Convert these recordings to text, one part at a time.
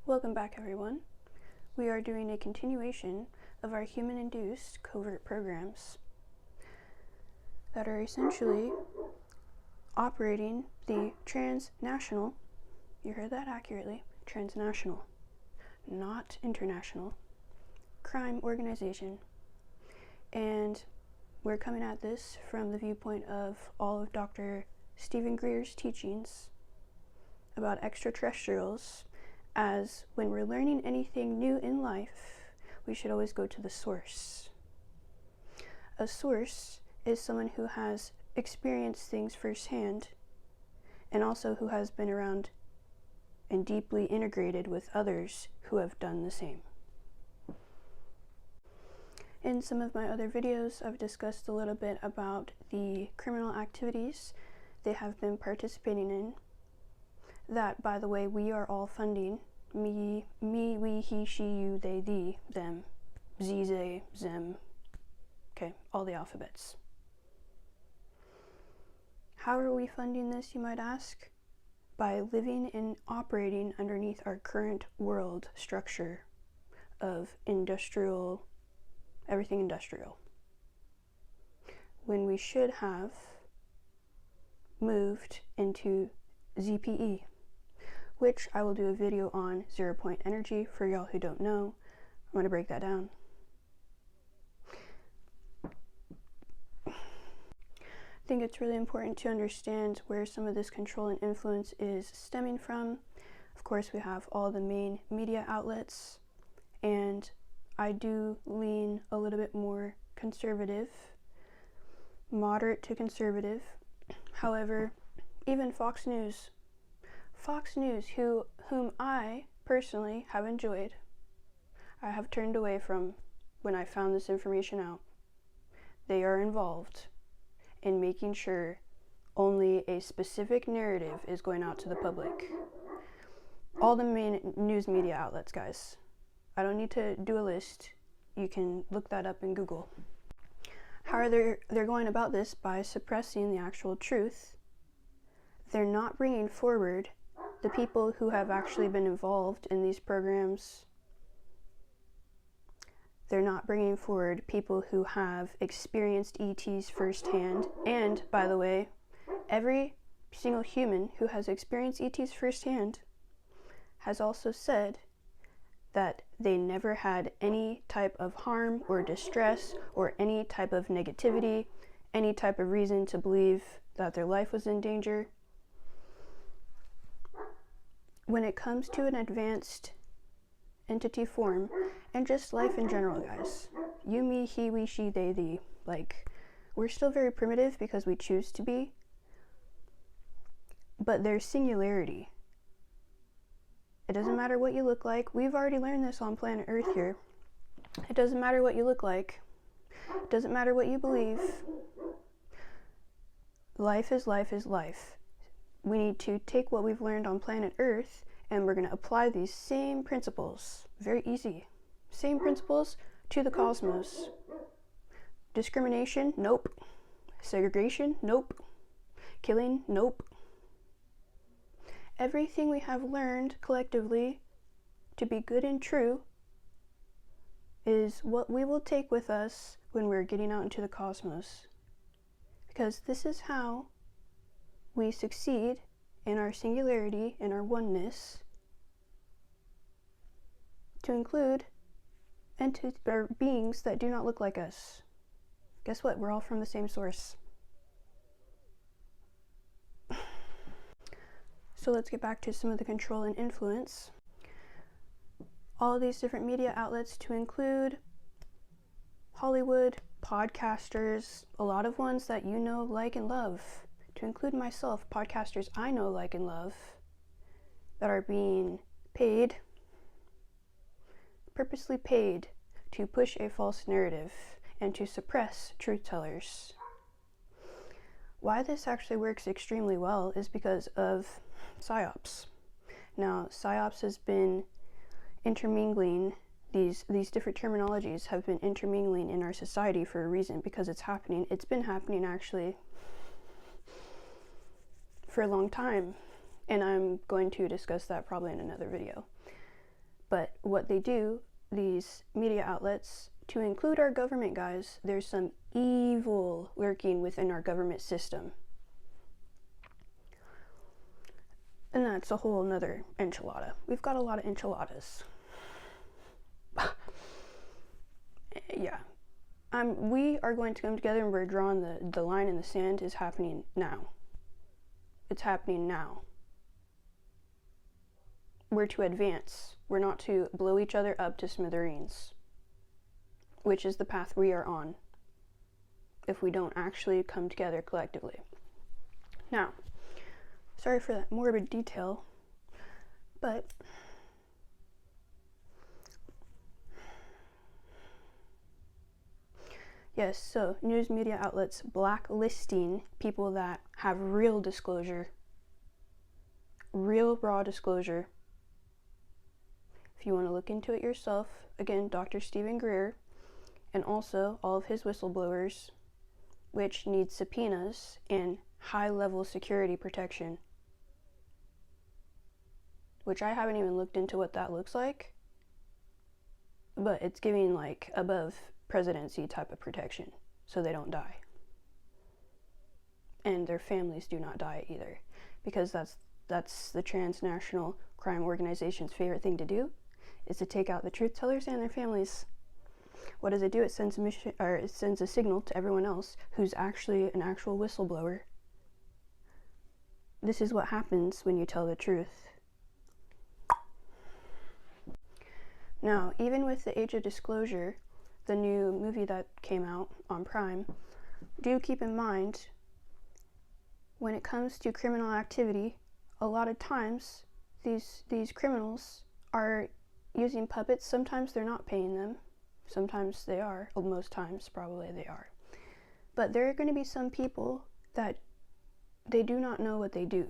Welcome back, everyone. We are doing a continuation of our human-induced covert programs that are essentially operating the transnational, you heard that accurately, transnational, not international, crime organization. And we're coming at this from the viewpoint of all of Dr. Stephen Greer's teachings about extraterrestrials, as when we're learning anything new in life, we should always go to the source. A source is someone who has experienced things firsthand and also who has been around and deeply integrated with others who have done the same. In some of my other videos, I've discussed a little bit about the criminal activities they have been participating in. That, by the way, we are all funding. Me, we, he, she, you, they, thee, them, ze, they, them. Okay, all the alphabets. How are we funding this, you might ask? By living and operating underneath our current world structure of industrial, everything industrial. When we should have moved into ZPE, which I will do a video on 0-point energy for y'all who don't know. I'm going to break that down. I think it's really important to understand where some of this control and influence is stemming from. Of course, we have all the main media outlets, and I do lean a little bit more conservative, moderate to conservative. However, even Fox News, whom I personally have enjoyed, I have turned away from when I found this information out. They are involved in making sure only a specific narrative is going out to the public. All the main news media outlets, guys. I don't need to do a list. You can look that up in Google. How are they're going about this? By suppressing the actual truth. They're not bringing forward the people who have actually been involved in these programs. They're not bringing forward people who have experienced ETs firsthand. And, by the way, every single human who has experienced ETs firsthand has also said that they never had any type of harm or distress or any type of negativity, any type of reason to believe that their life was in danger. When it comes to an advanced entity form, and just life in general, guys, you, me, he, we, she, they, thee, like, we're still very primitive because we choose to be, but there's singularity. It doesn't matter what you look like. We've already learned this on planet Earth here. It doesn't matter what you look like. It doesn't matter what you believe. Life is life is life. We need to take what we've learned on planet Earth and we're going to apply these same principles. Very easy. Same principles to the cosmos. Discrimination? Nope. Segregation? Nope. Killing? Nope. Everything we have learned collectively to be good and true is what we will take with us when we're getting out into the cosmos. Because this is how we succeed in our singularity, in our oneness, to include or beings that do not look like us. Guess what? We're all from the same source. So let's get back to some of the control and influence. All of these different media outlets, to include Hollywood, podcasters, a lot of ones that you know, like, and love, to include myself, podcasters I know, like, and love, that are being paid, purposely paid, to push a false narrative and to suppress truth tellers. Why this actually works extremely well is because of PSYOPs. Now, PSYOPs has been intermingling, these different terminologies have been intermingling in our society for a reason, because it's happening. It's been happening actually for a long time, and I'm going to discuss that probably in another video. But what they do, these media outlets, to include our government guys, there's some evil lurking within our government system. And that's a whole nother enchilada. We've got a lot of enchiladas. Yeah. We are going to come together, and we're drawing the line in the sand is happening now. It's happening now. We're to advance. We're not to blow each other up to smithereens, which is the path we are on if we don't actually come together collectively. Now, sorry for that morbid detail, but yes, so news media outlets blacklisting people that have real disclosure, real raw disclosure. If you want to look into it yourself, again, Dr. Stephen Greer, and also all of his whistleblowers, which need subpoenas and high-level security protection, which I haven't even looked into what that looks like, but it's giving like above presidency type of protection, so they don't die. And their families do not die either, because that's the transnational crime organization's favorite thing to do, is to take out the truth tellers and their families. What does it do? It sends a signal to everyone else who's actually an actual whistleblower. This is what happens when you tell the truth. Now, even with the Age of Disclosure, the new movie that came out on Prime, do keep in mind, when it comes to criminal activity, a lot of times these criminals are using puppets. Sometimes they're not paying them. Sometimes they are. Well, most times, probably they are. But there are going to be some people that they do not know what they do.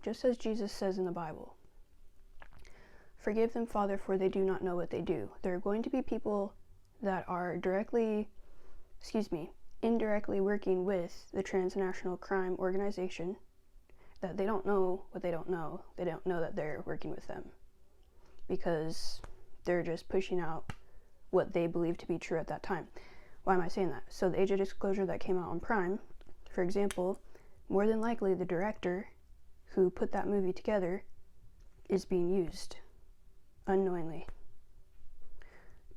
Just as Jesus says in the Bible. Forgive them, Father, for they do not know what they do. There are going to be people that are indirectly working with the transnational crime organization, that they don't know what they don't know. They don't know that they're working with them, because they're just pushing out what they believe to be true at that time. Why am I saying that? So the Age of Disclosure that came out on Prime, for example, more than likely the director who put that movie together is being used unknowingly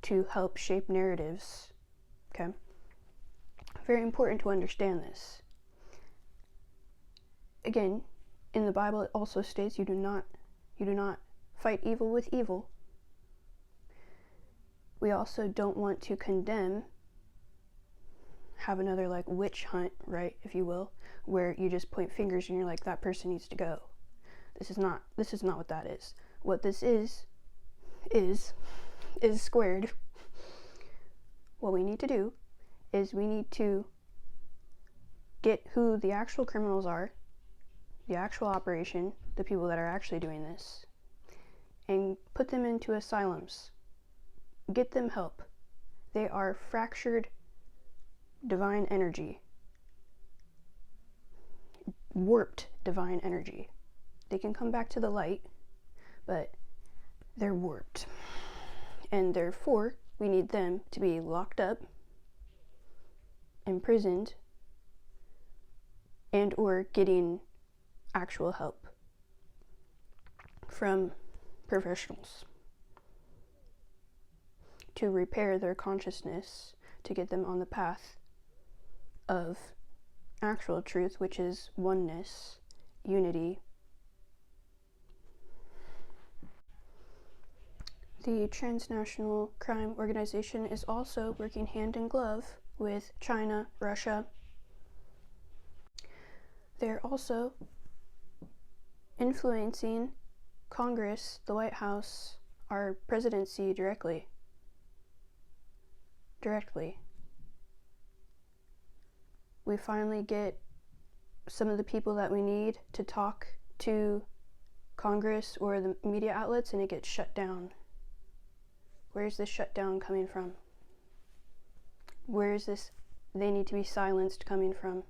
to help shape narratives. Okay? Very important to understand this. Again, in the Bible it also states you do not fight evil with evil. We also don't want to condemn, have another like witch hunt, right, if you will, where you just point fingers and you're like, that person needs to go. This is not what that is. What this is squared. What we need to do is we need to get who the actual criminals are, the actual operation, the people that are actually doing this, and put them into asylums. Get them help. They are fractured divine energy. Warped divine energy. They can come back to the light, but they're warped. And therefore, we need them to be locked up, imprisoned, and or getting actual help from professionals to repair their consciousness, to get them on the path of actual truth, which is oneness, unity. The transnational crime organization is also working hand in glove with China, Russia. They're also influencing Congress, the White House, our presidency directly. We finally get some of the people that we need to talk to Congress or the media outlets, and it gets shut down. Where's this shutdown coming from? Where is this "they need to be silenced" coming from?